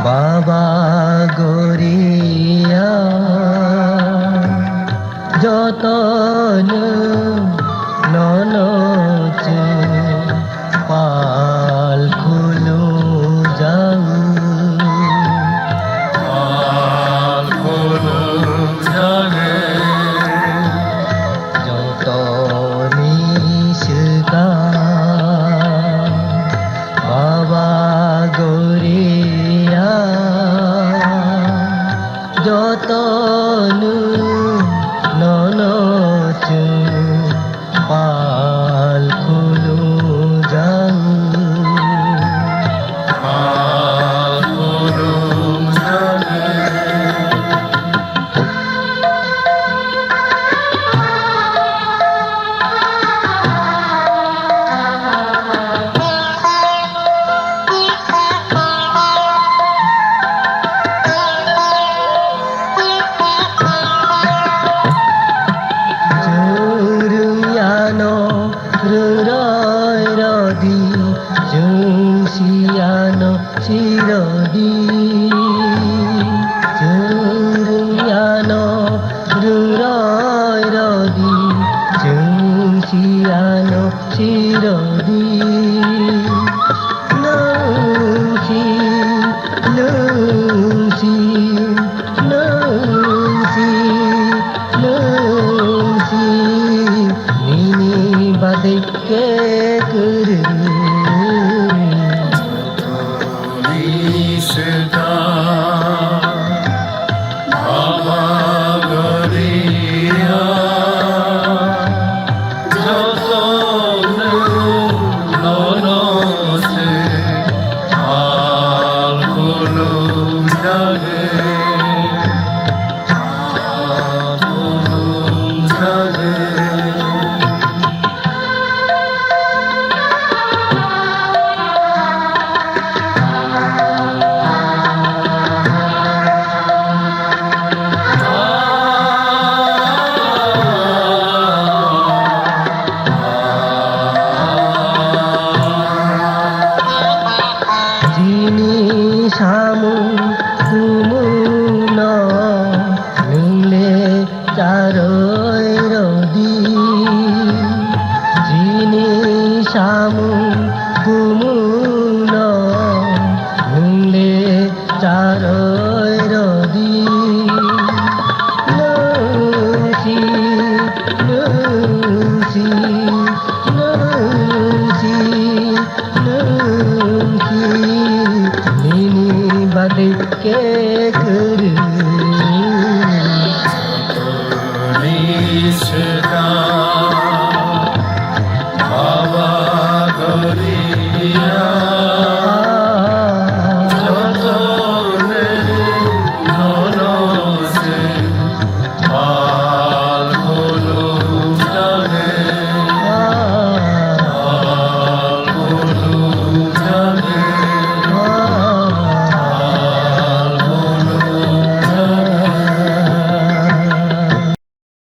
বাবা গরিয়া যতন ননচ পাল খুলো যাও পাল খুলো যাবে যত নিশকা বাবা গরিয়া যতনু ননচ পাল খুলো যাও পাল খুলো যাবে রদি জুসিয়ানো চিরদি চুরিয়ানো রদি জুসিয়ানো চিরদি লুসি লুসি লুসি লুসি নিনি বাদে কে করে নিশকা বাবা গরিয়া যতন ননচ পাল খুলো যাবে পাল খুলো যাবে সামু তুমুন নুলে চারই রদি যিনি সামু তুমুন নুলে চারই রদি লুসি লুসি লুসি লুসি নিনি বাদে কে করে নিশকা বাবা গরিয়া